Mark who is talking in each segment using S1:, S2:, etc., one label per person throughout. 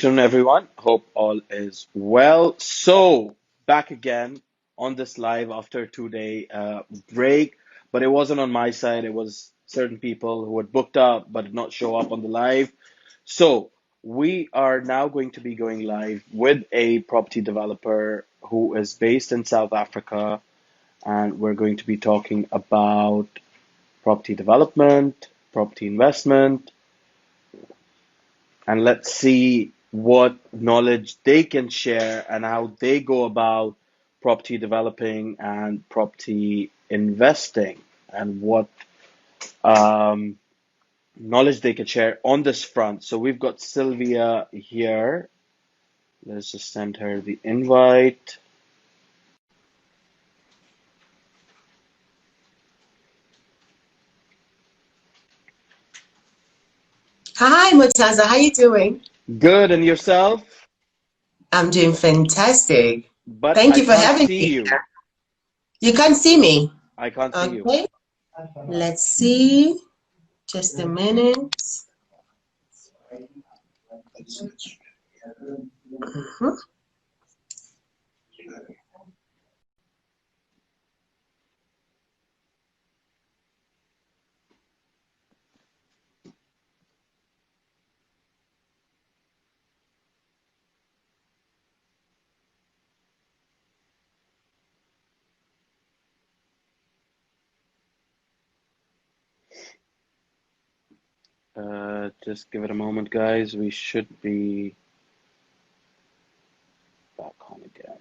S1: afternoon, everyone. Hope all is well. So, back again on this live after a 2 day break, but it wasn't on my side. It was certain people who had booked up but did not show up on the live. So, we are now going to be going live with a property developer who is based in South Africa, and we're going to be talking about property development, property investment, and let's see what knowledge they can share and how they go about property developing and property investing, and what um, knowledge they can share on this front. So we've got Sylvia here. Let's just send her the invite.
S2: Hi, Mutaza. How you doing?
S1: Good, and yourself?
S2: I'm doing fantastic.
S1: But
S2: Thank
S1: I
S2: you for
S1: can't
S2: having
S1: see
S2: me.
S1: you.
S2: You can't see me.
S1: I can't see you.
S2: Okay. Let's see. Just a minute. Mhm.
S1: Just give it a moment, guys. We should be back on again.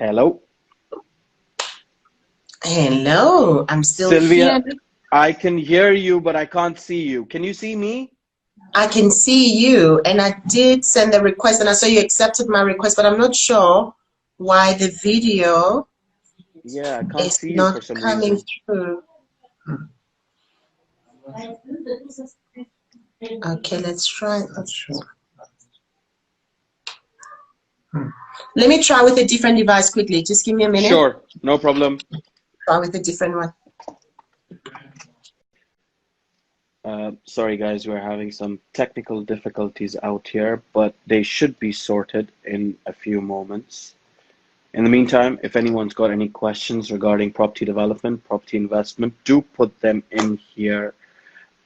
S1: Hello,
S2: Hello. I'm still here.
S1: Sylvia. I can hear you, but I can't see you. Can you see me?
S2: I can see you, and I did send the request, and I saw you accepted my request, but I'm not sure why the video
S1: Yeah, I can't
S2: is
S1: see you for
S2: not
S1: some
S2: coming
S1: reason.
S2: through. Okay, let's try. Let me try with a different device quickly. Just give me a minute.
S1: Sure, no problem.
S2: Try with a different one.
S1: Sorry, guys, we're having some technical difficulties out here, but they should be sorted in a few moments. In the meantime, if anyone's got any questions regarding property development, property investment, do put them in here,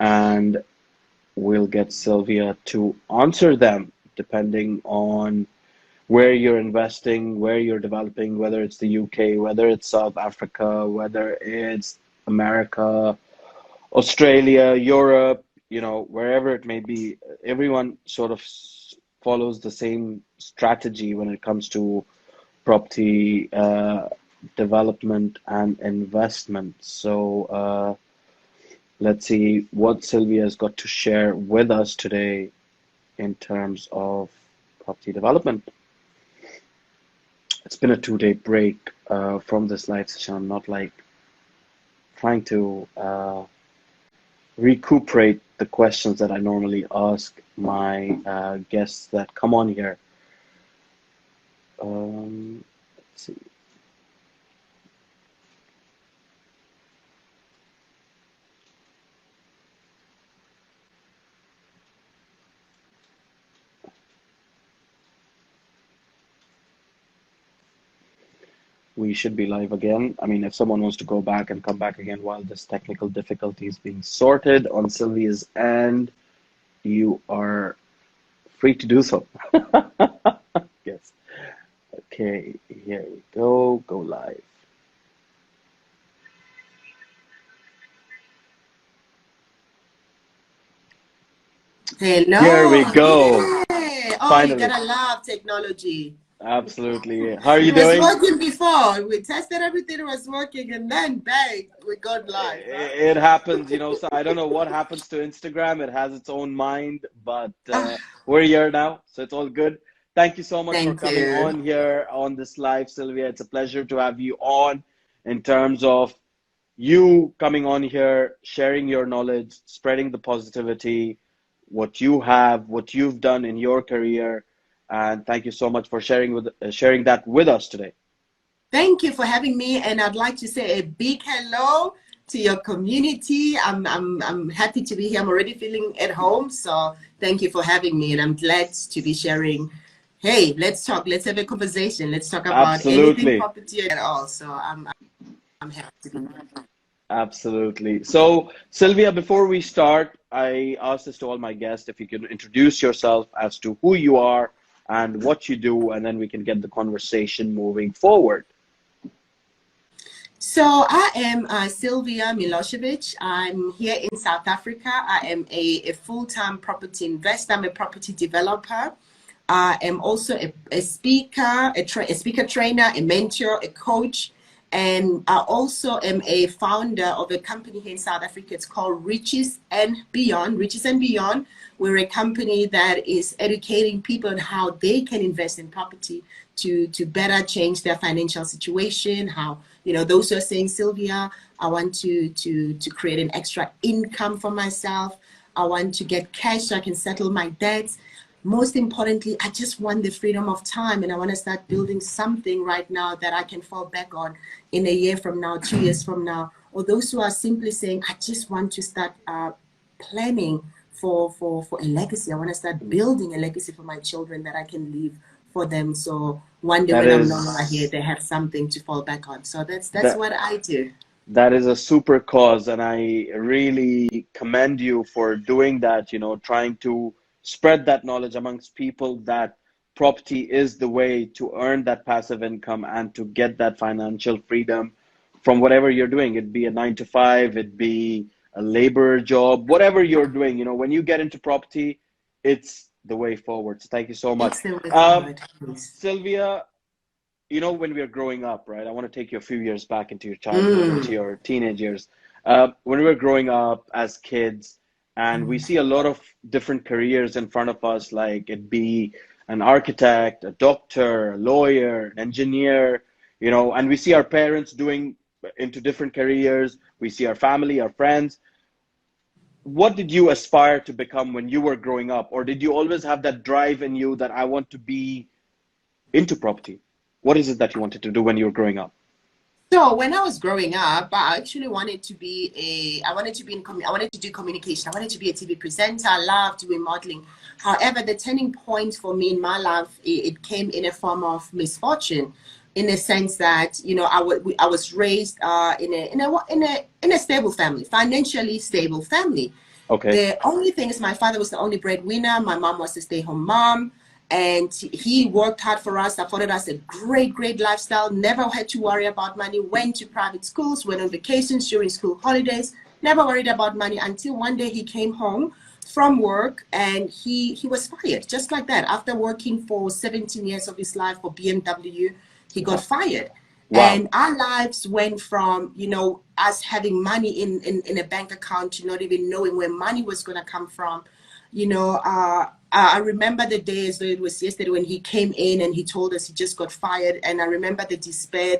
S1: and we'll get Sylvia to answer them depending on where you're investing, where you're developing, whether it's the UK, whether it's South Africa, whether it's America, Australia, Europe, wherever it may be. Everyone sort of follows the same strategy when it comes to property development and investment. So let's see what Sylvia's got to share with us today in terms of property development. It's been a 2 day break from this live session. I'm not like trying to recuperate the questions that I normally ask my guests that come on here. Let's see. We should be live again. I mean, if someone wants to go back and come back again while this technical difficulty is being sorted on Sylvia's end, you are free to do so. Yes. Okay, here we go. Go live.
S2: Hello.
S1: Here we go.
S2: Yay. Oh, you
S1: Finally.
S2: gotta love technology.
S1: Absolutely. How are you
S2: It was
S1: doing?
S2: working before. We tested everything, it was working, and then bang, we got live, huh?
S1: It happens, so I don't know what happens to Instagram. It has its own mind, but
S2: Ah,
S1: we're here now, so it's all good. Thank you so much for
S2: thank
S1: coming
S2: you.
S1: on here on this live, Sylvia. It's a pleasure to have you on in terms of you coming on here, sharing your knowledge, spreading the positivity, what you have, what you've done in your career, and thank you so much for sharing that with us today.
S2: Thank you for having me, and I'd like to say a big hello to your community. I'm happy to be here. I'm already feeling at home, so thank you for having me, and I'm glad to be sharing. Hey, let's talk. Let's have a conversation. Let's talk about anything
S1: Absolutely.
S2: property at all. So I'm happy to be here.
S1: Absolutely. So, Sylvia, before we start, I ask this to all my guests if you can introduce yourself as to who you are and what you do, and then we can get the conversation moving forward.
S2: So I am Sylvia Milosevic. I'm here in South Africa. I am a full-time property investor. I'm a property developer. I am also a speaker, a speaker trainer, a mentor, a coach, and I also am a founder of a company here in South Africa. It's called Riches and Beyond. Riches and Beyond. We're a company that is educating people on how they can invest in property to better change their financial situation. How, those who are saying, Sylvia, I want to create an extra income for myself. I want to get cash so I can settle my debts. Most importantly, I just want the freedom of time, and I want to start building something right now that I can fall back on in a year from now, 2 years from now. Or those who are simply saying, I just want to start planning for a legacy. I want to start building a legacy for my children that I can leave for them. So one day
S1: That
S2: when I'm no longer here,
S1: is
S2: they have something to fall back on. So that's
S1: that
S2: what I do.
S1: that is a super cause, and I really commend you for doing that, trying to spread that knowledge amongst people that property is the way to earn that passive income and to get that financial freedom from whatever you're doing. It'd be a 9 to 5, it'd be a labor job, whatever you're doing, when you get into property, it's the way forward. So thank you so much.
S2: It's the way
S1: Um,
S2: forward, please.
S1: Sylvia, when we were growing up, right? I want to take you a few years back into your childhood, into
S2: Mm.
S1: your teenage years. When we were growing up as kids, and we see a lot of different careers in front of us, like it be an architect, a doctor, a lawyer, an engineer, and we see our parents doing into different careers. We see our family, our friends. What did you aspire to become when you were growing up? Or did you always have that drive in you that I want to be into property? What is it that you wanted to do when you were growing up?
S2: So when I was growing up, I actually I wanted to I wanted to do communication. I wanted to be a TV presenter. I loved doing modeling. However, the turning point for me in my life, it came in a form of misfortune, in a sense that, I was raised in a stable family, financially stable family.
S1: Okay.
S2: The only thing is my father was the only breadwinner. My mom was a stay-home mom. And he worked hard for us, afforded us a great, great lifestyle, never had to worry about money, went to private schools, went on vacations during school holidays, never worried about money until one day he came home from work and he was fired, just like that. After working for 17 years of his life for BMW, he got
S1: Wow.
S2: fired.
S1: Wow.
S2: And our lives went from, us having money in a bank account to not even knowing where money was going to come from. I remember the day as though it was yesterday when he came in and he told us he just got fired. And I remember the despair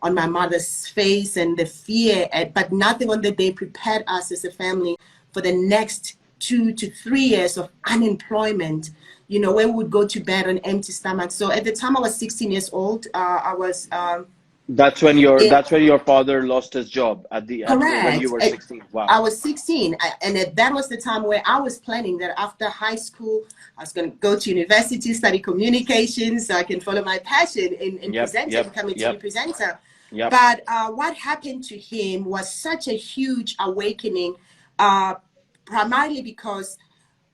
S2: on my mother's face and the fear, but nothing on the day prepared us as a family for the next 2 to 3 years of unemployment, where we would go to bed on empty stomach. So at the time I was 16 years old, I was
S1: That's when your
S2: it,
S1: that's when your father lost his job when you
S2: correct.
S1: were 16. Wow.
S2: I was 16, and that was the time where I was planning that after high school, I was going to go to university, study communications, so I can follow my passion in
S1: Yep,
S2: presenting,
S1: yep,
S2: become a TV
S1: yep,
S2: presenter.
S1: yep.
S2: But what happened to him was such a huge awakening, primarily because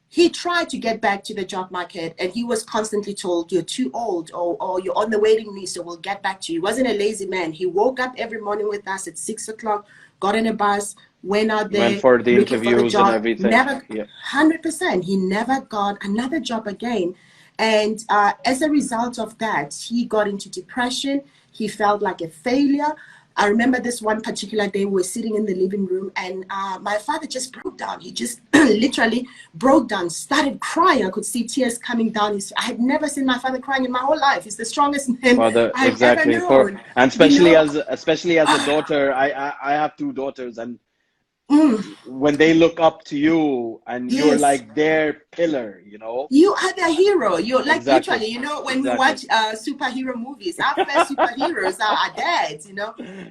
S2: he tried to get back to the job market and he was constantly told, you're too old, or you're on the waiting list, so we'll get back to you. He wasn't a lazy man. He woke up every morning with us at 6 o'clock, got in a bus, went out
S1: Went
S2: there
S1: for the
S2: looking for the
S1: interviews and
S2: job,
S1: everything.
S2: never,
S1: Yeah.
S2: 100%, he never got another job again. And as a result of that, he got into depression. He felt like a failure. I remember this one particular day, we were sitting in the living room, and my father just broke down. He just literally broke down, started crying. I could see tears coming down I had never seen my father crying in my whole life. He's the strongest man
S1: Father,
S2: I've ever
S1: exactly. For
S2: known.
S1: and
S2: You know,
S1: especially as a daughter, I have two daughters, and
S2: mm,
S1: when they look up to you and you're
S2: yes.
S1: like their pillar, you know?
S2: You are the hero. You're like
S1: Exactly.
S2: literally, when we
S1: Exactly.
S2: watch superhero movies, our first superheroes are our dads,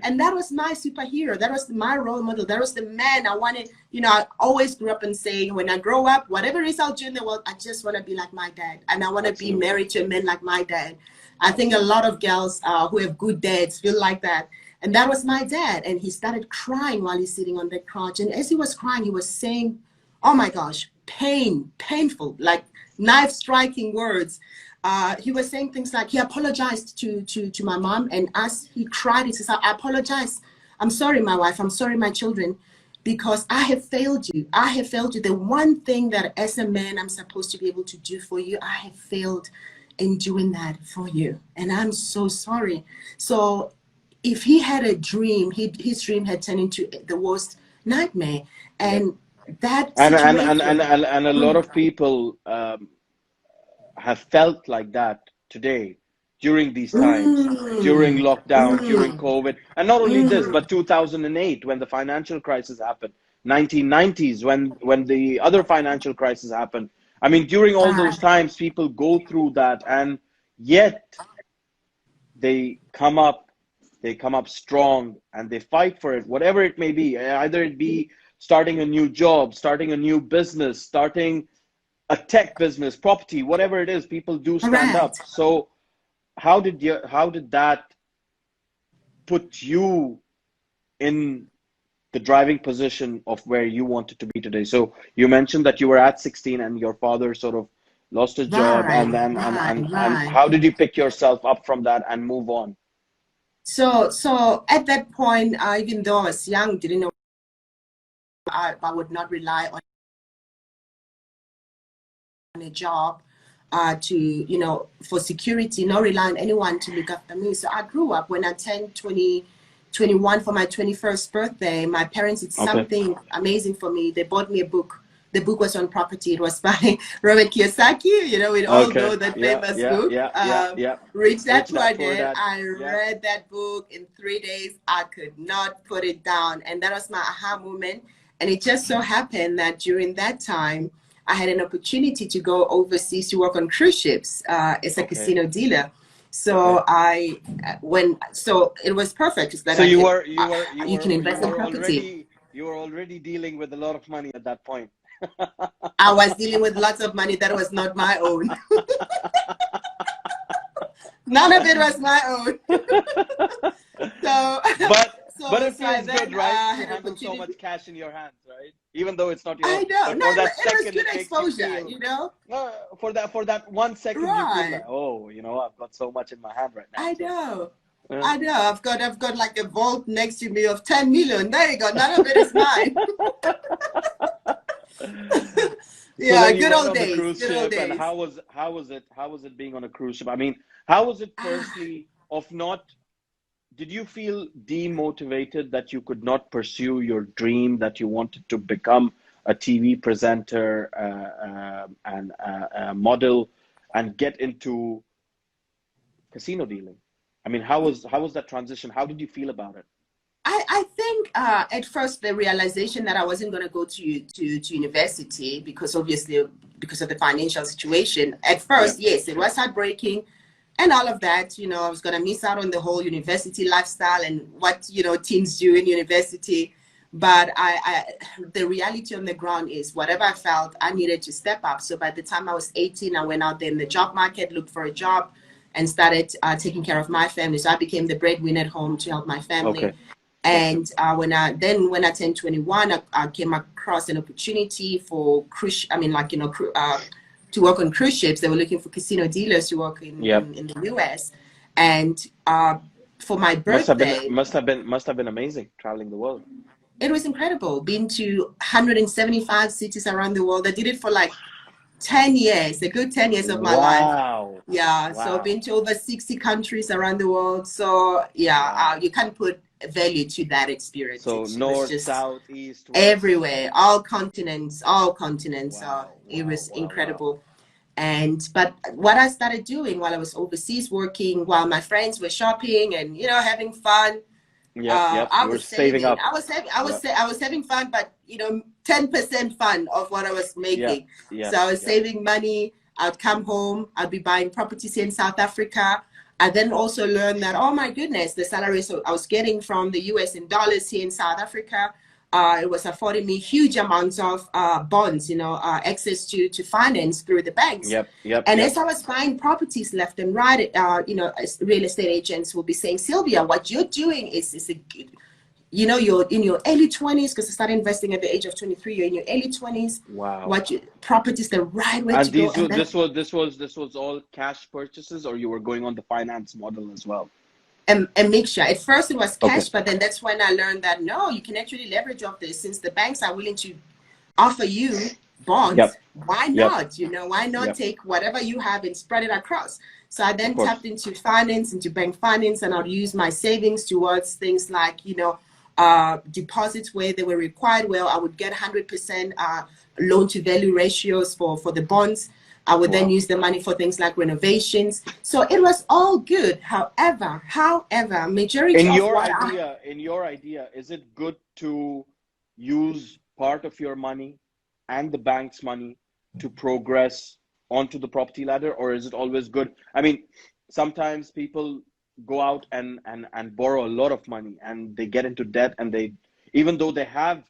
S2: And that was my superhero. That was my role model. That was the man I wanted. I always grew up and saying, when I grow up, whatever it is I'll do in the world, I just want to be like my dad. And I want to be
S1: Absolutely.
S2: married to a man like my dad. I think a lot of girls who have good dads feel like that. And that was my dad. And he started crying while he's sitting on the couch. And as he was crying, he was saying, oh my gosh, painful, like knife striking words. He was saying things like he apologized to my mom, and as he cried, he says, I apologize. I'm sorry, my wife. I'm sorry, my children, because I have failed you. I have failed you. The one thing that as a man I'm supposed to be able to do for you, I have failed in doing that for you. And I'm so sorry. So if he had a dream, his dream had turned into the worst nightmare.
S1: Yep.
S2: And that
S1: And
S2: situation.
S1: a lot of people have felt like that today during these times, during
S2: Mm,
S1: lockdown, during
S2: mm,
S1: COVID. And not only this,
S2: mm.
S1: but 2008 when the financial crisis happened, 1990s when the other financial crisis happened. I mean, during all those
S2: Ah,
S1: times, people go through that, and yet they come up strong, and they fight for it, whatever it may be. Either it be starting a new job, starting a new business, starting a tech business, property, whatever it is, people do stand up.
S2: correct.
S1: So how did that put you in the driving position of where you wanted to be today? So you mentioned that you were at 16 and your father sort of lost his job, and
S2: Right,
S1: then
S2: right,
S1: and
S2: right.
S1: how did you pick yourself up from that and move on?
S2: So at that point, even though I was young, didn't know I would not rely on a job for security, not rely on anyone to look after me. So I grew up when I turned 21 for my 21st birthday. My parents did
S1: Okay.
S2: something amazing for me. They bought me a book. The book was on property. It was by Robert Kiyosaki. We all know
S1: Okay.
S2: that
S1: Yeah,
S2: famous
S1: yeah,
S2: book,
S1: yeah, yeah, yeah.
S2: Rich Dad
S1: Rich
S2: Poor
S1: Dad, Poor
S2: Dad.
S1: Dad.
S2: I
S1: Yeah.
S2: read that book in 3 days. I could not put it down. And that was my aha moment. And it just so happened that during that time, I had an opportunity to go overseas to work on cruise ships as a
S1: Okay.
S2: casino dealer.
S1: Okay.
S2: So it was perfect. It's like
S1: So
S2: you can invest in property.
S1: you were already dealing with a lot of money at that point.
S2: I was dealing with lots of money that was not my own. None of it was my own. So,
S1: But
S2: so,
S1: it
S2: so I
S1: feels
S2: then
S1: good, right? To
S2: had an
S1: handle so
S2: opportunity.
S1: much cash in your hands, right? Even though it's not
S2: I
S1: yours,
S2: know.
S1: but
S2: No,
S1: for that
S2: it was
S1: second,
S2: good
S1: it makes you
S2: exposure,
S1: feel for that 1 second, you feel like,
S2: Right.
S1: oh, I've got so much in my hand right now.
S2: I
S1: So
S2: know.
S1: yeah.
S2: I know. I've got like a vault next to me of 10 million. There you go. None of it is mine.
S1: So
S2: Yeah,
S1: then you
S2: good
S1: went
S2: old
S1: on the
S2: days.
S1: cruise
S2: Good old
S1: ship, and
S2: days.
S1: how was it being on a cruise ship? I mean, how was it
S2: Ah,
S1: firstly of not did you feel demotivated that you could not pursue your dream, that you wanted to become a TV presenter and a model and get into casino dealing? I mean, how was that transition? How did you feel about it?
S2: I think at first the realization that I wasn't going to go to university because obviously because of the financial situation. At
S1: Yeah.
S2: first, yes, it was heartbreaking and all of that. I was going to miss out on the whole university lifestyle and what teens do in university. But the reality on the ground is whatever I felt, I needed to step up. So by the time I was 18, I went out there in the job market, looked for a job, and started taking care of my family. So I became the breadwinner at home to help my family.
S1: Okay. Gotcha.
S2: And when I turned 21, I came across an opportunity for cruise. I mean, like to work on cruise ships. They were looking for casino dealers to work in
S1: Yeah.
S2: in, in the US. And for my birthday,
S1: Must have been amazing traveling the world.
S2: it was incredible. Been to 175 cities around the world. I did it for like 10 years, a good 10 years of my life.
S1: Wow.
S2: Yeah, so
S1: Wow.
S2: been to over 60 countries around the world. So yeah,
S1: Wow.
S2: you can't put value to that experience.
S1: So
S2: It was
S1: north,
S2: just
S1: south, east, west.
S2: everywhere, all continents, all continents.
S1: Wow.
S2: It
S1: Wow.
S2: was
S1: Wow. Wow.
S2: incredible. And but what I started doing while I was overseas working, while my friends were shopping and having fun,
S1: Yep. Yep.
S2: I
S1: You were
S2: was
S1: saving
S2: saving.
S1: up. Yep.
S2: I was having fun, but 10% fun of what I was
S1: Yep.
S2: making. So
S1: Yep.
S2: I was
S1: Yep.
S2: saving money. I'd come home. I'd be buying properties here in South Africa. I then also learned that, oh my goodness, the salaries I was getting from the US in dollars here in South Africa, it was affording me huge amounts of bonds, access to finance through the banks.
S1: Yep. Yep.
S2: And
S1: Yep.
S2: as I was buying properties left and right, as real estate agents will be saying, Sylvia, what you're doing is a good, you're in your early 20s, because I started investing at the age of 23. You're in your early 20s.
S1: Wow.
S2: Property is the right way to
S1: And
S2: go.
S1: these
S2: And
S1: were
S2: then
S1: this was all cash purchases, or you were going on the finance model as well?
S2: a mixture. At first it was
S1: Okay.
S2: cash, but then that's when I learned that no, you can actually leverage off this, since the banks are willing to offer you bonds.
S1: Yep.
S2: Why
S1: Yep.
S2: not? Why not
S1: Yep.
S2: take whatever you have and spread it across? So I
S1: Of
S2: then
S1: course.
S2: tapped into finance, into bank finance, and I'd use my savings towards things like, deposits where they were required. Well, I would get 100% loan to value ratios for the bonds. I would then
S1: Wow.
S2: use the money for things like renovations. So it was all good. However, majority of what I
S1: In your idea, is it good to use part of your money and the bank's money to progress onto the property ladder, or is it always good? I mean, sometimes people go out and borrow a lot of money and they get into debt, and they, even though they have,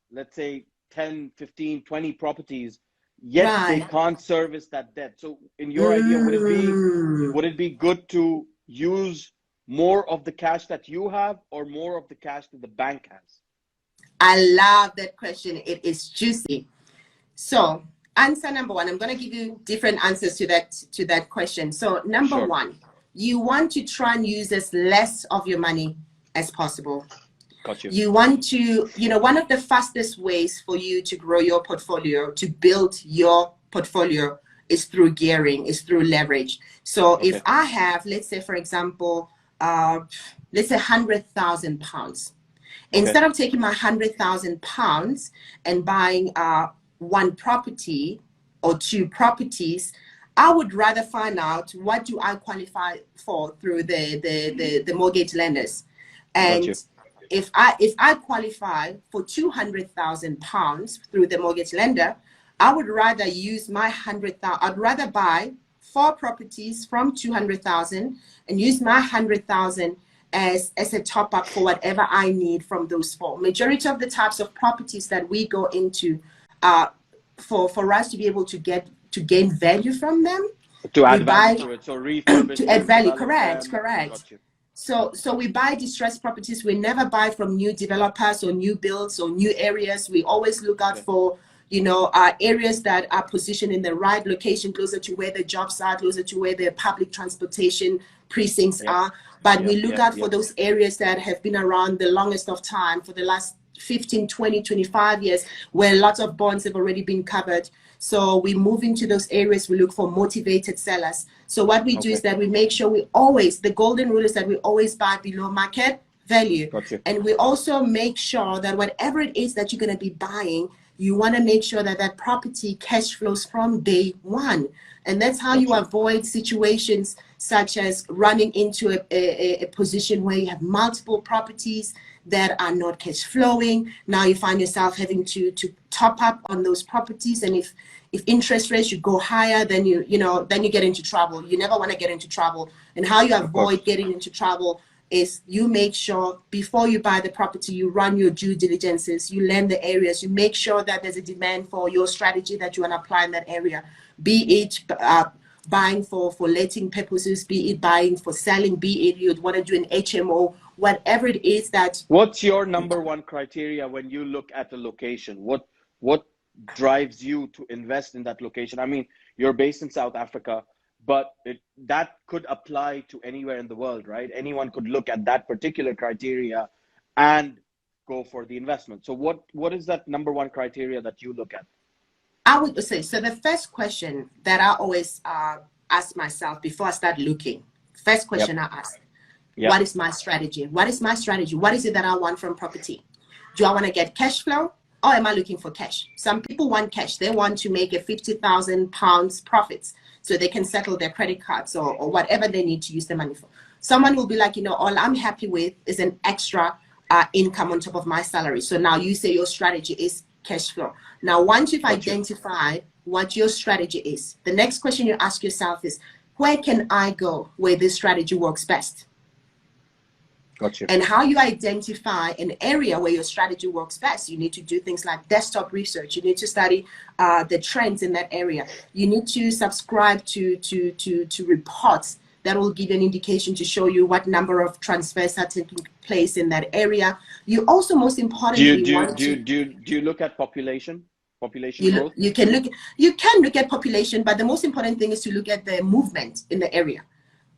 S1: let's say, 10, 15, 20 properties, yet they
S2: right.
S1: can't service that debt. So in your idea,
S2: Mm.
S1: would it be good to use more of the cash that you have, or more of the cash that the bank has?
S2: I love that question. It is juicy. So, answer number one, I'm going to give you different answers to that question. So, number
S1: Sure.
S2: one, you want to try and use as less of your money as possible.
S1: Got you.
S2: You want to, one of the fastest ways for you to grow your portfolio, to build your portfolio, is through gearing, is through leverage. So
S1: Okay.
S2: if I have, let's say, for example, let's say £100,000, instead of taking my £100,000 and buying one property or two properties, I would rather find out what do I qualify for through the mortgage lenders.
S1: Got
S2: And
S1: you.
S2: if I qualify for £200,000 through the mortgage lender, I would rather use my 100,000. I'd rather buy 4 properties from 200,000 and use my 100,000 as a top up for whatever I need from those 4. Majority of the types of properties that we go into, for us to be able to gain value from them,
S1: To
S2: we
S1: add value
S2: buy
S1: to it. So
S2: to
S1: refurbish
S2: add
S1: them,
S2: value.
S1: develop
S2: Correct,
S1: them.
S2: correct.
S1: Got you.
S2: So we buy distressed properties. We never buy from new developers or new builds or new areas. We always look out
S1: Okay.
S2: for, areas that are positioned in the right location, closer to where the jobs are, closer to where the public transportation precincts
S1: Yep.
S2: are. But we
S1: Yep.
S2: look
S1: Yep.
S2: out for
S1: Yep.
S2: those areas that have been around the longest of time, for the last 15, 20, 25 years, where lots of bonds have already been covered. So we move into those areas. We look for motivated sellers. So what we do is
S1: Okay.
S2: that we make sure the golden rule is that we always buy below market value.
S1: Got you.
S2: And we also make sure that whatever it is that you're going to be buying, you want to make sure that that property cash flows from day one. And that's how you
S1: Gotcha.
S2: avoid situations such as running into a position where you have multiple properties that are not cash flowing. Now you find yourself having to top up on those properties. And if interest rates should go higher, then you get into trouble. You never want to get into trouble. And how you
S1: Of course.
S2: avoid getting into trouble is you make sure before you buy the property, you run your due diligences, you learn the areas, you make sure that there's a demand for your strategy that you want to apply in that area, be it buying for letting purposes, be it buying for selling, be it you'd want to do an HMO, whatever it is that.
S1: What's your number one criteria when you look at a location? What drives you to invest in that location? I mean, you're based in South Africa, but that could apply to anywhere in the world, right? Anyone could look at that particular criteria and go for the investment. So what is that number one criteria that you look at?
S2: I would say, so the first question that I always ask myself before I start looking, first
S1: Yep.
S2: question I ask, what
S1: Yep.
S2: is my strategy? What is my strategy? What is it that I want from property? Do I want to get cash flow, or am I looking for cash? Some people want cash. They want to make a £50,000 profits so they can settle their credit cards or whatever they need to use the money for. Someone will be like, all I'm happy with is an extra income on top of my salary. So now you say your strategy is cash flow. Now, once you've
S1: Got you.
S2: identified what your strategy is, the next question you ask yourself is, where can I go where this strategy works best?
S1: Got you.
S2: And how you identify an area where your strategy works best, you need to do things like desktop research. You need to study the trends in that area. You need to subscribe to reports that will give you an indication to show you what number of transfers are taking place in that area. You also, most
S1: Do
S2: importantly, want to
S1: you look at population growth?
S2: you can look at population, but the most important thing is to look at the movement in the area.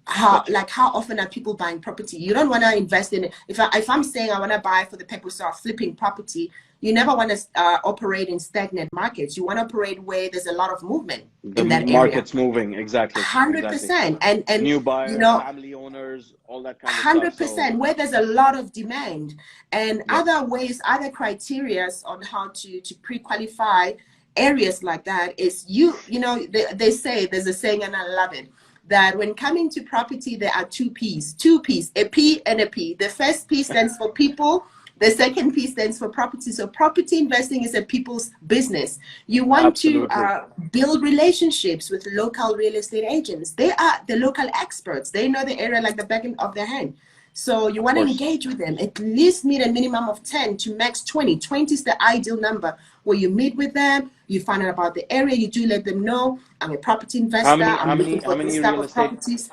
S2: How often are people buying property? You don't want to invest in it. If I'm saying I want to buy for the purpose of flipping property, you never want to operate in stagnant markets. You want to operate where there's a lot of movement
S1: The
S2: in that area.
S1: market's moving, exactly.
S2: 100%. And
S1: New buyers, family owners, all that kind of stuff.
S2: 100%, where there's a lot of demand. And
S1: Yep.
S2: other ways, other criteria on how to pre-qualify areas like that is they say, there's a saying, and I love it, that when coming to property, there are two P's, a P and a P. The first P stands for people. The second P stands for property. So property investing is a people's business. You want
S1: Absolutely.
S2: to build relationships with local real estate agents. They are the local experts. They know the area like the back of their hand. So you want to engage with them. At least meet a minimum of 10 to max 20. 20 is the ideal number where you meet with them, you find out about the area, you do let them know, I'm a property investor, I'm looking for this type of properties.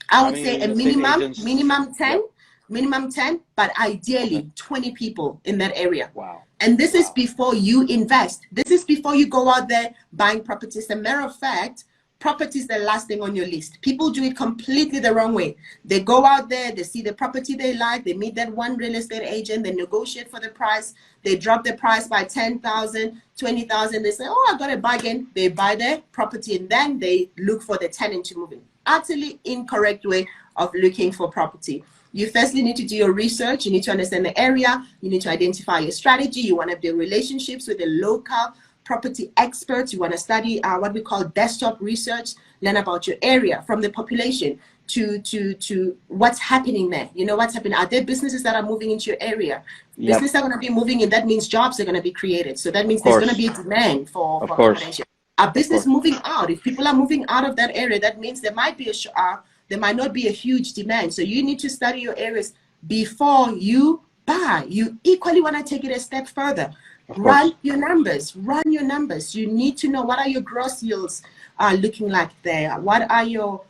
S2: I would say a minimum 10, minimum 10, but ideally 20 people in that area.
S1: Wow.
S2: And this is before you invest. This is before you go out there buying properties. As a matter of fact, property is the last thing on your list. People do it completely the wrong way. They go out there, they see the property they like, they meet that one real estate agent, they negotiate for the price, they drop the price by 10,000, 20,000. They say, oh, I got a bargain. They buy the property and then they look for the tenant to move in. Utterly incorrect way of looking for property. You firstly need to do your research. You need to understand the area. You need to identify your strategy. You want to build relationships with the local property experts. You want to study what we call desktop research, learn about your area from the population to what's happening there. You know what's happening. Are there businesses that are moving into your area?
S1: Yep.
S2: Businesses are going to be moving in. That means jobs are going to be created. So that means there's going to be a demand for accommodation. Are business moving out? If people are moving out of that area, that means there might be there might not be a huge demand. So you need to study your areas before you buy. You equally want to take it a step further. Run your numbers. You need to know what are your gross yields looking like there. What are your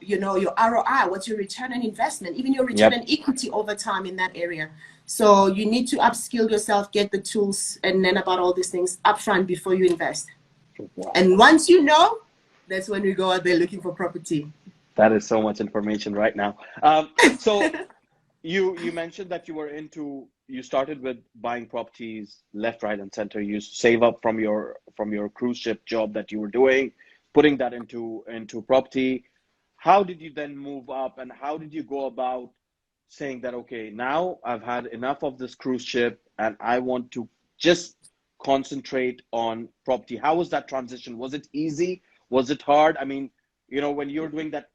S2: your ROI? What's your return on investment? Even your return on equity over time in that area. So you need to upskill yourself, get the tools, and learn about all these things upfront before you invest. Wow. And once you know, that's when we go out there looking for property.
S1: That is so much information right now. So you mentioned that you started with buying properties left, right, and center. You save up from your cruise ship job that you were doing, putting that into property. How did you then move up, and how did you go about saying that, okay, now I've had enough of this cruise ship and I want to just concentrate on property? How was that transition? Was it easy? Was it hard? I mean, when you're doing that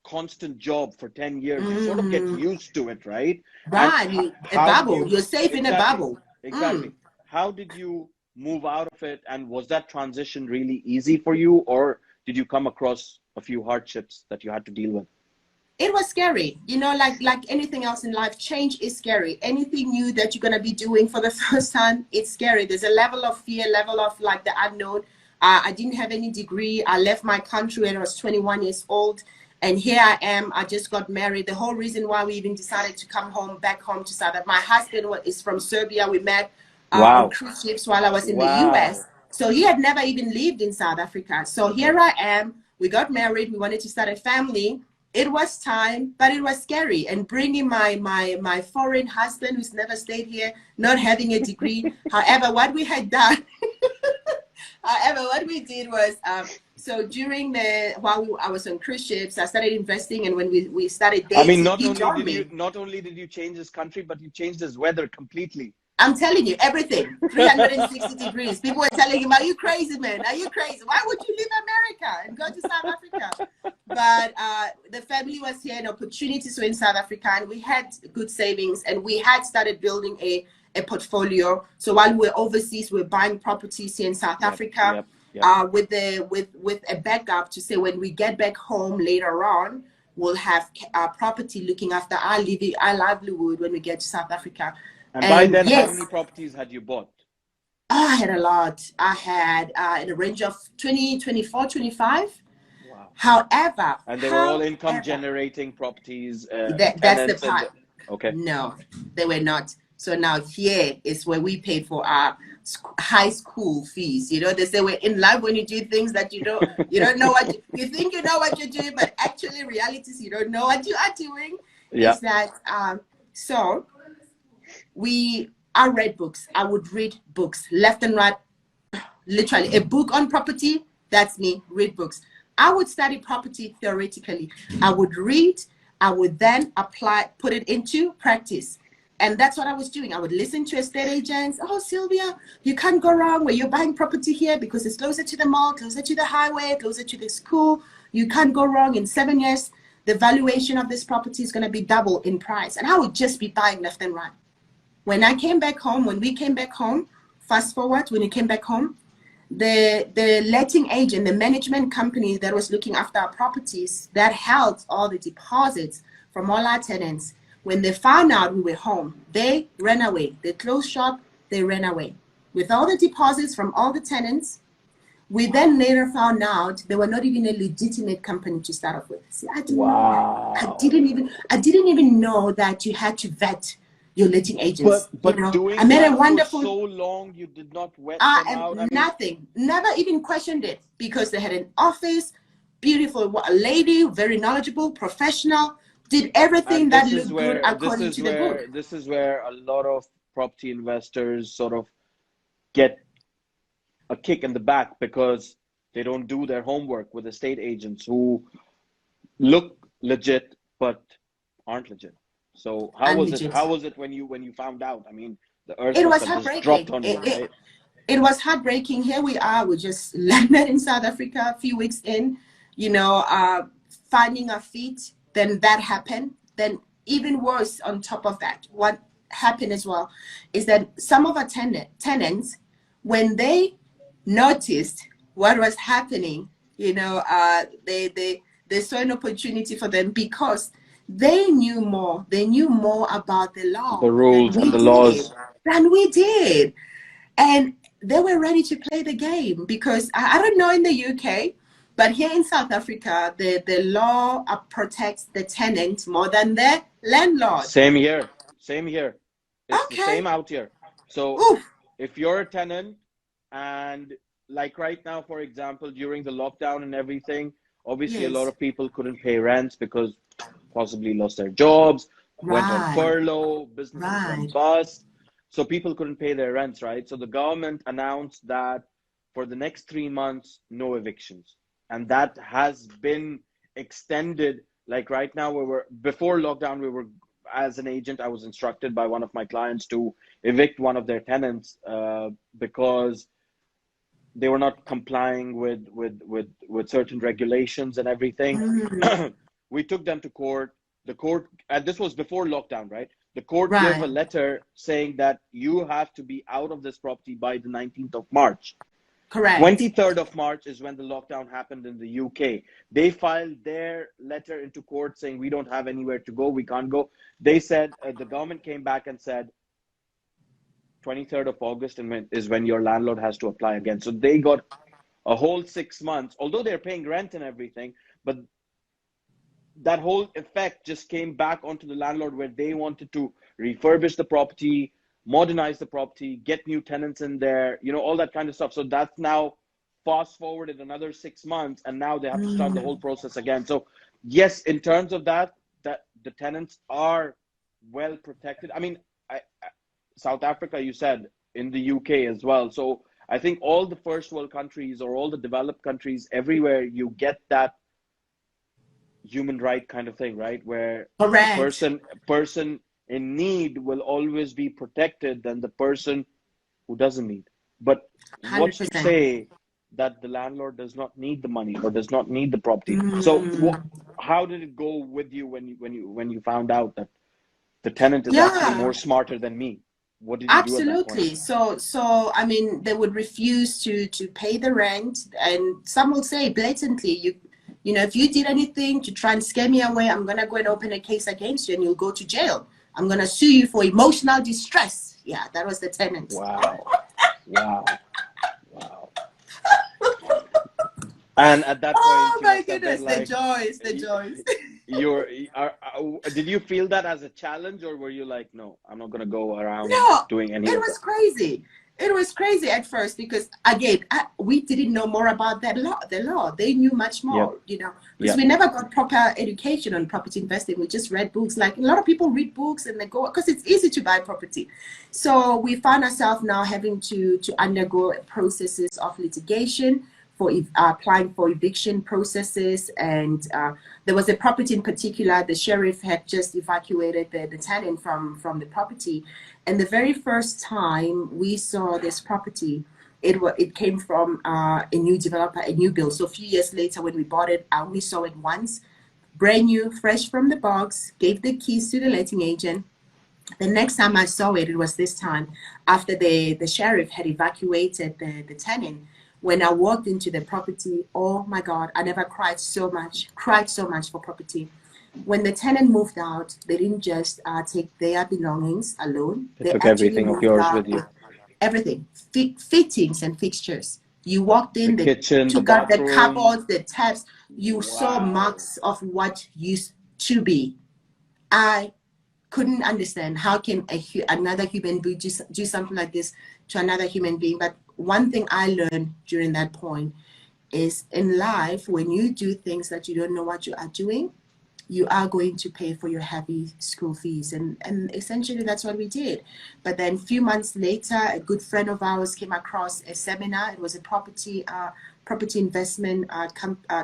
S1: constant job for 10 years, you sort of get used to it, right?
S2: Right, a bubble. You're safe in a bubble.
S1: Exactly. How did you move out of it, and was that transition really easy for you, or did you come across a few hardships that you had to deal with?
S2: It was scary, like anything else in life. Change is scary. Anything new that you're going to be doing for the first time, it's scary. There's a level of fear, level of like the unknown. I didn't have any degree. I left my country when I was 21 years old. And here I am. I just got married. The whole reason why we even decided to come back home to South Africa. My husband is from Serbia. We met on cruise ships while I was in the US. So he had never even lived in South Africa. So here I am. We got married. We wanted to start a family. It was time, but it was scary. And bringing my foreign husband who's never stayed here, not having a degree. However, what we had done, However, what we did was, so during I was on cruise ships, I started investing, and when we started
S1: I mean,
S2: dating, he joined me.
S1: not only did you change his country, but you changed his weather completely.
S2: I'm telling you, everything, 360 degrees. People were telling him, "Are you crazy, man? Are you crazy? Why would you leave America and go to South Africa?" But the family was here, and opportunities were in South Africa, and we had good savings, and we had started building a portfolio. So while we're overseas, we're buying properties here in South Africa, with a backup to say when we get back home later on, we'll have our property looking after our livelihood when we get to South Africa.
S1: And by then, how
S2: yes,
S1: many properties had you bought?
S2: I had a lot. I had in a range of 20, 24, 25.
S1: Wow.
S2: However,
S1: And they were all income generating properties,
S2: that's the
S1: tenants, and
S2: part.
S1: okay.
S2: No, they were not. So now here is where we paid for our high school fees. You know, they say we're in love when you do things that you don't know what you think you know what you're doing, but actually realities you don't know what you are doing.
S1: Yeah.
S2: Is that so I read books. I would read books left and right. Literally, a book on property, that's me, read books. I would study property theoretically. I would read, I would then put it into practice. And that's what I was doing. I would listen to estate agents. Oh, Sylvia, you can't go wrong where you're buying property here because it's closer to the mall, closer to the highway, closer to the school. You can't go wrong. In 7 years, the valuation of this property is going to be double in price. And I would just be buying left and right. When we came back home, fast forward, when we came back home, the letting agent, the management company that was looking after our properties, that held all the deposits from all our tenants, when they found out we were home, they ran away. They closed shop, they ran away. With all the deposits from all the tenants, we then later found out they were not even a legitimate company to start off with. See, I didn't know that. I didn't even know that you had to vet your letting agents.
S1: But
S2: you know,
S1: doing
S2: I met
S1: that
S2: a wonderful.
S1: for so long, you did not vet them out. I mean,
S2: nothing. Never even questioned it because they had an office, beautiful lady, very knowledgeable, professional, did everything that looked good according to the book.
S1: This is where a lot of property investors sort of get a kick in the back because they don't do their homework with estate agents who look legit but aren't legit. So how was it? How was it when you found out? I mean, the earth must have just dropped on you, right?
S2: It was heartbreaking. Here we are. We just landed in South Africa a few weeks in, finding our feet. Then that happened. Then even worse on top of that, what happened as well is that some of our tenants, when they noticed what was happening, they saw an opportunity for them because they knew more. They knew more about the law,
S1: the rules and the laws
S2: than we did. And they were ready to play the game because I don't know in the UK, but here in South Africa, the law protects the tenant more than the landlord.
S1: Same here. It's
S2: okay.
S1: The same out here. So
S2: Oof.
S1: If you're a tenant and like right now, for example, during the lockdown and everything, obviously
S2: yes.
S1: a lot of people couldn't pay rents because possibly lost their jobs, went on furlough, businesses went bust. So people couldn't pay their rents, right? So the government announced that for the next 3 months, no evictions. And that has been extended. Like right now, before lockdown, as an agent, I was instructed by one of my clients to evict one of their tenants because they were not complying with certain regulations and everything. We took them to court. The court, and this was before lockdown, right? The court gave a letter saying that you have to be out of this property by the 19th of March.
S2: Correct.
S1: 23rd of March is when the lockdown happened in the UK. They filed their letter into court saying we don't have anywhere to go, we can't go. They said, the government came back and said, 23rd of August is when your landlord has to apply again. So they got a whole 6 months, although they're paying rent and everything, but that whole effect just came back onto the landlord where they wanted to refurbish the property, modernize the property, get new tenants in there, all that kind of stuff. So that's now fast forwarded another 6 months, and now they have to start the whole process again. So yes, in terms of that the tenants are well protected. I mean, South Africa, you said, in the UK as well. So I think all the first world countries or all the developed countries, everywhere you get that human right kind of thing, right? Where the
S2: Correct.
S1: person in need will always be protected than the person who doesn't need. But what's to
S2: 100%.
S1: say that the landlord does not need the money or does not need the property? So
S2: Mm.
S1: how did it go with you when you found out that the tenant is actually more
S2: Yeah.
S1: smarter than me? What did you do at that point?
S2: Absolutely. So I mean, they would refuse to pay the rent, and some will say blatantly, you know, if you did anything to try and scare me away, I'm gonna go and open a case against you, and you'll go to jail. I'm gonna sue you for emotional distress. Yeah, that was the tenant.
S1: Wow. Wow. Wow. And at that point,
S2: Oh
S1: you
S2: my
S1: must have
S2: goodness,
S1: been
S2: the
S1: like,
S2: joys, the joys.
S1: you're, did you feel that as a challenge, or were you like, no, I'm not gonna go around
S2: No,
S1: doing any
S2: it
S1: of that?
S2: was crazy. It was crazy at first because again, we didn't know more about that law. The law, they knew much
S1: Yep.
S2: more, you know, because
S1: Yep.
S2: we never got proper education on property investing. We just read books. Like a lot of people read books and they go because it's easy to buy property. So we found ourselves now having to undergo processes of litigation for applying for eviction processes, and there was a property in particular. The sheriff had just evacuated the tenant from the property, and the very first time we saw this property, it came from a new developer, a new build. So a few years later, when we bought it, I only saw it once, brand new, fresh from the box. Gave the keys to the letting agent. The next time I saw it, it was this time after the sheriff had evacuated the tenant. When I walked into the property, oh my God, I never cried so much for property. When the tenant moved out, they didn't just take their belongings alone.
S1: They
S2: They
S1: took
S2: actually
S1: everything of
S2: moved
S1: yours
S2: out
S1: with you.
S2: everything, fittings and fixtures. You walked
S1: The
S2: in, they
S1: kitchen, the
S2: took out the
S1: bathroom.
S2: cupboards, the taps. You saw
S1: Wow.
S2: marks of what used to be. I couldn't understand how can another human being do something like this to another human being. But one thing I learned during that point is in life, when you do things that you don't know what you are doing, you are going to pay for your heavy school fees, and essentially that's what we did. But then a few months later, a good friend of ours came across a seminar. It was a property investment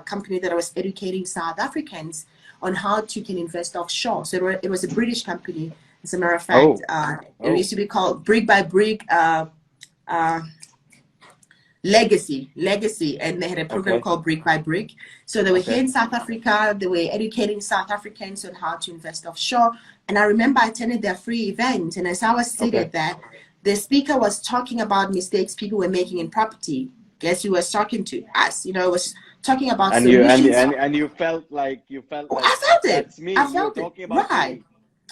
S2: company that was educating South Africans on how to can invest offshore. So it was a British company. As a matter of fact,
S1: Oh.
S2: it
S1: Oh.
S2: used to be called Brick by Brick Legacy, and they had a program
S1: Okay.
S2: called Brick by Brick. So they were here
S1: Okay.
S2: in South Africa. They were educating South Africans on how to invest offshore. And I remember I attended their free event, and as I was
S1: Okay.
S2: seated there, the speaker was talking about mistakes people were making in property. Guess who was talking to us? You know, it was talking about
S1: And you
S2: solutions.
S1: and you felt
S2: Oh,
S1: like
S2: I felt it.
S1: that's me.
S2: I
S1: You're
S2: felt it.
S1: talking about
S2: Right.
S1: me.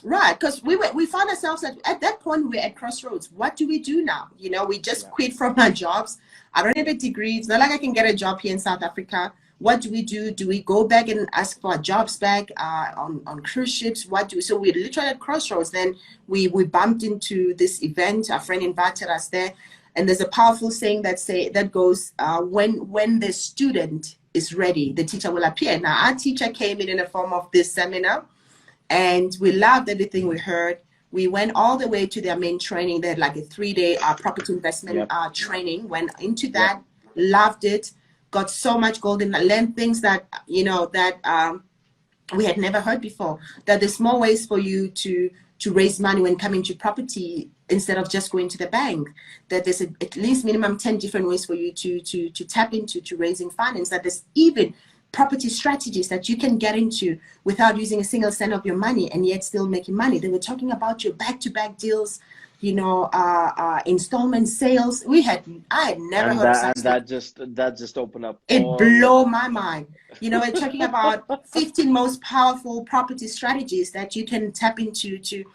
S2: Right, because we found ourselves at that point we were at crossroads. What do we do now? You know, we just
S1: Yeah.
S2: quit from our jobs. I don't have a degree. It's not like I can get a job here in South Africa. What do we do? Do we go back and ask for our jobs back on cruise ships? What do we? So we're literally at crossroads. Then we bumped into this event. A friend invited us there, and there's a powerful saying that goes when the student is ready, the teacher will appear. Now our teacher came in the form of this seminar, and we loved everything we heard. We went all the way to their main training. They had like a 3-day property investment
S1: Yep.
S2: training. Went into
S1: Yep.
S2: that, loved it, got so much golden, learned things that we had never heard before. That there's more ways for you to raise money when coming to property instead of just going to the bank. That there's at least minimum 10 different ways for you to tap into to raising finance. That there's even property strategies that you can get into without using a single cent of your money and yet still making money. They were talking about your back-to-back deals, installment sales. I had never
S1: And
S2: heard of such thing.
S1: that just opened up
S2: It
S1: all your
S2: blew my
S1: eyes.
S2: mind. We're talking about 15 most powerful property strategies that you can tap into to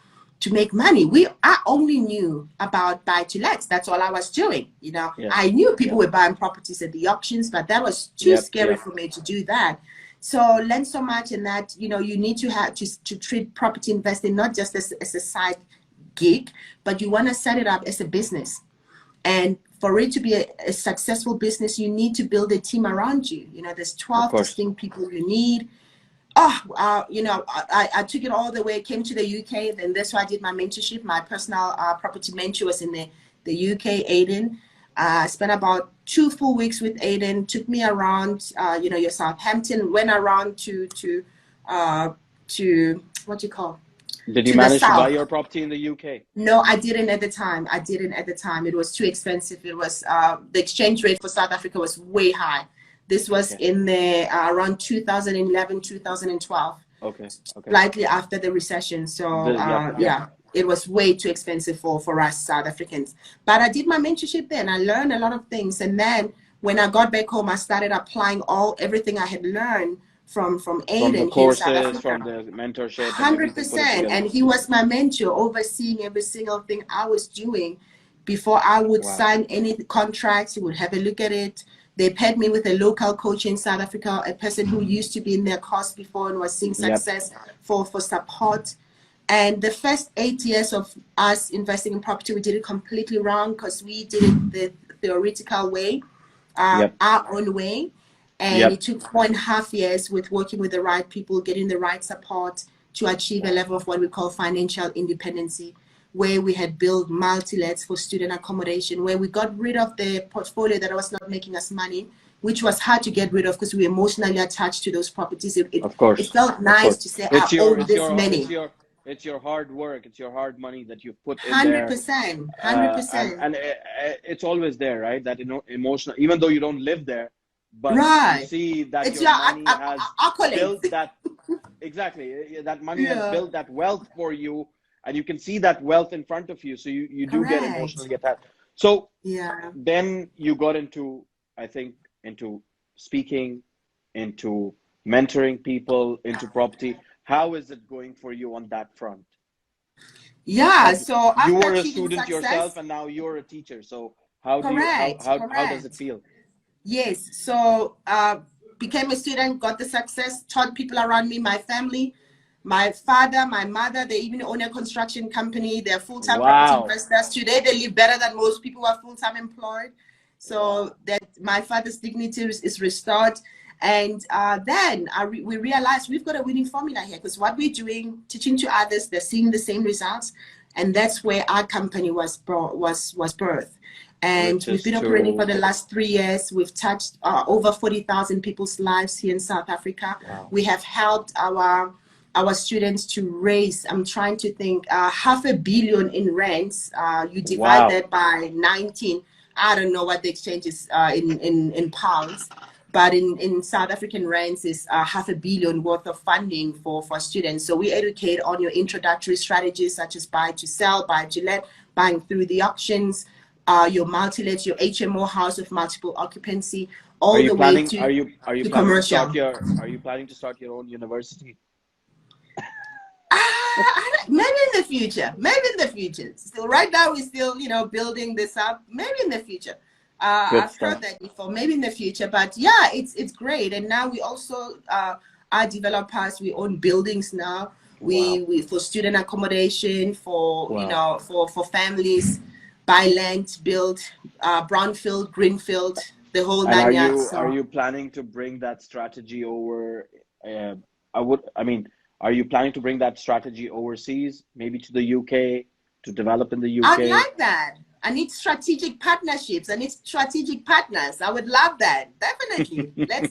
S2: make money. I only knew about buy to lets. That's all I was doing.
S1: Yes.
S2: I knew people
S1: Yep.
S2: were buying properties at the auctions, but that was too
S1: Yep.
S2: scary
S1: Yep.
S2: for me to do that. So learn so much in that, you need to have to treat property investing not just as a side gig, but you want to set it up as a business. And for it to be a successful business, you need to build a team around you. There's
S1: Of
S2: 12
S1: course.
S2: distinct people you need. I took it all the way, came to the UK. Then that's why I did my mentorship. My personal property mentor was in the UK, Aiden. I spent about 2 full weeks with Aiden. Took me around, your Southampton. Went around uh, to what do you call,
S1: Did you
S2: to the
S1: manage to buy
S2: south.
S1: your property in the UK?
S2: No, I didn't at the time. I didn't at the time. It was too expensive. It was the exchange rate for South Africa was way high. This was
S1: Okay.
S2: in the around 2011, 2012,
S1: Okay. Okay.
S2: slightly after the recession. So
S1: Yep. Yep.
S2: yeah, it was way too expensive for us South Africans. But I did my mentorship then. I learned a lot of things, and then when I got back home, I started applying everything I had learned from
S1: From the
S2: Aiden here in South
S1: courses, from
S2: Africa.
S1: the mentorship and everything, put it
S2: 100%.
S1: together.
S2: And he was my mentor, overseeing every single thing I was doing. Before I would
S1: Wow.
S2: sign any contracts, he would have a look at it. They paired me with a local coach in South Africa, a person who used to be in their course before and was seeing
S1: Yep.
S2: success for support. And the first 8 years of us investing in property, we did it completely wrong because we did it the theoretical way,
S1: Yep.
S2: our own way. And it
S1: Yep.
S2: took 4.5 years with working with the right people, getting the right support to achieve a level of what we call financial independency, where we had built multi-lets for student accommodation, where we got rid of the portfolio that was not making us money, which was hard to get rid of because we were emotionally attached to those properties.
S1: Of
S2: It
S1: course.
S2: felt
S1: Of
S2: nice
S1: course.
S2: to say, I
S1: It's your
S2: own
S1: it's
S2: this
S1: your
S2: many.
S1: it's your hard work, it's your hard money that you've put in there.
S2: 100%,
S1: And
S2: 100%.
S1: it's always there, right? That emotional, even though you don't live there, but you
S2: Right.
S1: see that
S2: It's
S1: your
S2: your
S1: money has
S2: accolades.
S1: built that. Exactly, that money has
S2: Yeah.
S1: built that wealth for you, and you can see that wealth in front of you, so you do get
S2: Correct.
S1: emotionally attached. So
S2: Yeah.
S1: then you got into, I think, into speaking, into mentoring people, into property. How is it going for you on that front?
S2: Yeah.
S1: Like,
S2: So
S1: you
S2: after
S1: were a
S2: achieving
S1: student yourself,
S2: success,
S1: and now you're a teacher. So how do you
S2: correct,
S1: how does it
S2: correct.
S1: feel?
S2: Yes. So became a student, got the success, taught people around me, my family, my father, my mother. They even own a construction company. They're full-time property
S1: Wow.
S2: investors. Today they live better than most people who are full-time employed. So
S1: Wow.
S2: that my father's dignity is restored. And then we realized we've got a winning formula here, because what we're doing, teaching to others, they're seeing the same results, and that's where our company was birthed. And
S1: Which
S2: we've
S1: is
S2: been operating for
S1: to
S2: the last 3 years. We've touched over 40,000 people's lives here in South Africa.
S1: wow.
S2: We have helped our students to raise, I'm trying to think, 500 million in rents. You divide
S1: Wow.
S2: that by 19. I don't know what the exchange is in pounds, but in South African rands is 500 million worth of funding for students. So we educate on your introductory strategies such as buy to sell, buy to let, buying through the auctions, your multi-let, your HMO, house of multiple occupancy,
S1: Are
S2: all
S1: you
S2: the way
S1: planning are you
S2: to
S1: planning to
S2: commercial.
S1: start your own university?
S2: Maybe in the future. Maybe in the future. So right now we're still, building this up. Maybe in the future.
S1: Good
S2: I've
S1: stuff.
S2: heard that before. Maybe in the future. But yeah, it's great. And now we also are developers. We own buildings now.
S1: Wow.
S2: We for student accommodation, for
S1: Wow.
S2: for families, buy land, build, brownfield, greenfield, the whole
S1: And
S2: nine yards.
S1: are
S2: So
S1: you planning to bring that strategy over? Uh, I mean, are you planning to bring that strategy overseas, maybe to the UK, to develop in the
S2: I'd
S1: UK?
S2: like that. I need strategic partnerships. I need strategic partners. I would love that. Definitely. Let's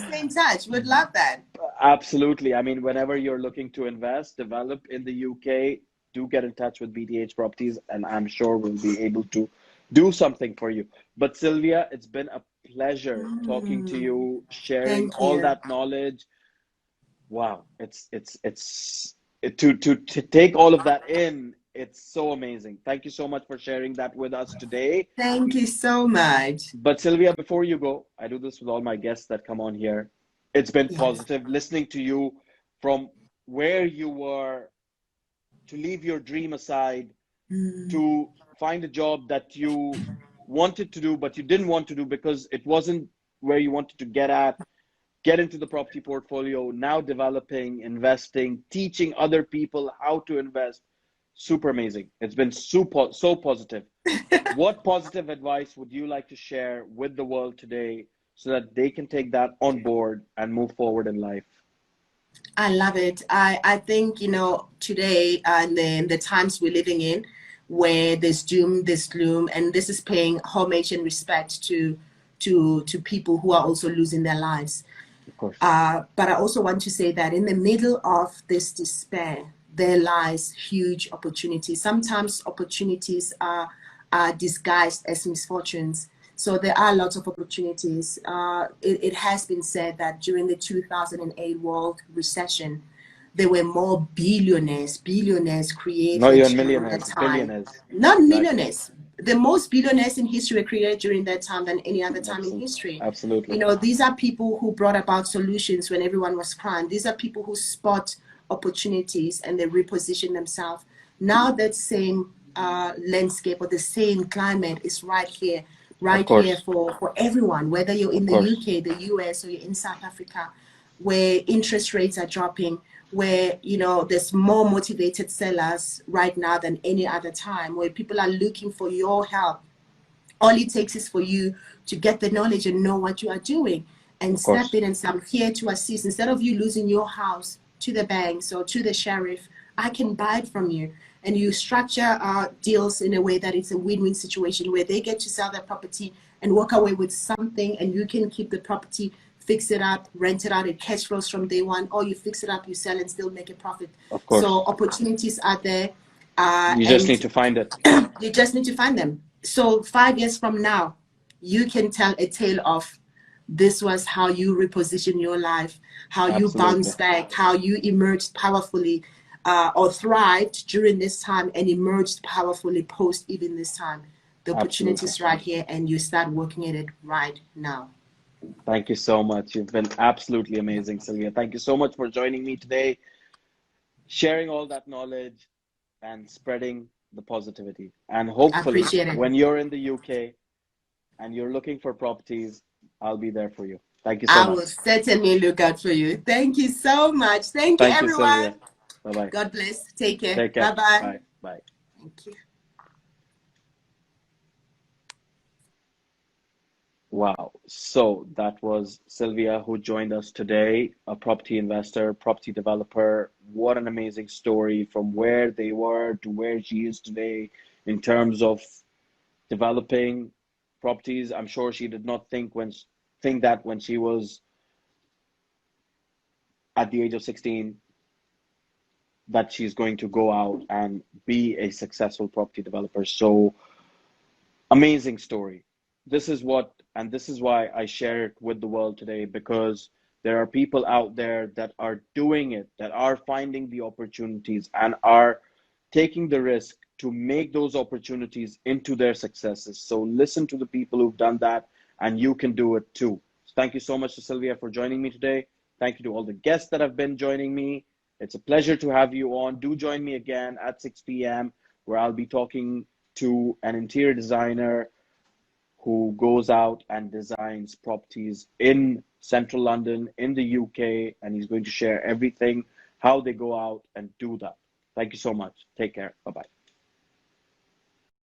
S2: stay in touch. Would love that.
S1: Absolutely. I mean, whenever you're looking to invest, develop in the UK, do get in touch with BDH Properties, and I'm sure we'll be able to do something for you. But Sylvia, it's been a pleasure talking to you, sharing
S2: Thank
S1: all
S2: you.
S1: that knowledge. Wow, to take all of that in, it's so amazing. Thank you so much for sharing that with us today.
S2: Thank you so much.
S1: But Sylvia, before you go, I do this with all my guests that come on here. It's been
S2: Yes.
S1: positive listening to you from where you were, to leave your dream aside, to find a job that you wanted to do, but you didn't want to do because it wasn't where you wanted to get into the property portfolio, now developing, investing, teaching other people how to invest. Super amazing. It's been so positive. What positive advice would you like to share with the world today so that they can take that on board and move forward in life?
S2: I love it. I think, today and the times we're living in, where there's doom, there's gloom, and this is paying homage and respect to people who are also losing their lives.
S1: Of course.
S2: But I also want to say that in the middle of this despair, there lies huge opportunities. Sometimes opportunities are disguised as misfortunes. So there are lots of opportunities. It has been said that during the 2008 world recession, there were more billionaires
S1: Not
S2: created
S1: even
S2: during that
S1: millionaires,
S2: time.
S1: billionaires.
S2: Not
S1: Exactly.
S2: millionaires. The most billionaires in history were created during that time than any other time in
S1: Absolutely.
S2: history.
S1: Absolutely.
S2: These are people who brought about solutions when everyone was crying. These are people who spot opportunities and they reposition themselves. Now that same landscape or the same climate is
S1: Of
S2: right here
S1: course.
S2: for everyone, whether you're in
S1: Of
S2: the
S1: course.
S2: UK, the US, or you're in South Africa, where interest rates are dropping, where there's more motivated sellers right now than any other time, where people are looking for your help. All it takes is for you to get the knowledge and know what you are doing and
S1: Of
S2: step
S1: course.
S2: in and say, I'm here to assist. Instead of you losing your house to the banks or to the sheriff, I can buy it from you. And you structure deals in a way that it's a win-win situation where they get to sell their property and walk away with something, and you can keep the property, fix it up, rent it out, it cash flows from day one, or you fix it up, you sell and still make a profit.
S1: Of
S2: So
S1: course.
S2: opportunities are there,
S1: You just need
S2: and
S1: to find it.
S2: you just need to find them. So 5 years from now, you can tell a tale of this was how you reposition your life, how you
S1: Absolutely.
S2: bounced back, how you emerged powerfully, or thrived during this time and emerged powerfully post even this time. The
S1: Absolutely.
S2: opportunities right here, and you start working at it right now.
S1: Thank you so much. You've been absolutely amazing, Sylvia. Thank you so much for joining me today, sharing all that knowledge and spreading the positivity. And
S2: I
S1: hopefully,
S2: appreciate it.
S1: when you're in the UK and you're looking for properties, I'll be there for you. Thank you so
S2: I will
S1: much.
S2: certainly look out for you. Thank you so much. Thank you,
S1: Thank you, Sylvia.
S2: everyone.
S1: Bye bye.
S2: God bless. Take care.
S1: Take care.
S2: Bye bye.
S1: Bye. Bye.
S2: Thank you.
S1: Wow. So that was Sylvia who joined us today, a property investor, property developer. What an amazing story from where they were to where she is today in terms of developing properties. I'm sure she did not think that when she was at the age of 16 that she's going to go out and be a successful property developer. So amazing story. This is why I share it with the world today, because there are people out there that are doing it, that are finding the opportunities and are taking the risk to make those opportunities into their successes. So listen to the people who've done that, and you can do it too. So thank you so much to Sylvia for joining me today. Thank you to all the guests that have been joining me. It's a pleasure to have you on. Do join me again at 6 p.m. where I'll be talking to an interior designer who goes out and designs properties in central London, in the UK, and he's going to share everything, how they go out and do that. Thank you so much. Take care. Bye bye.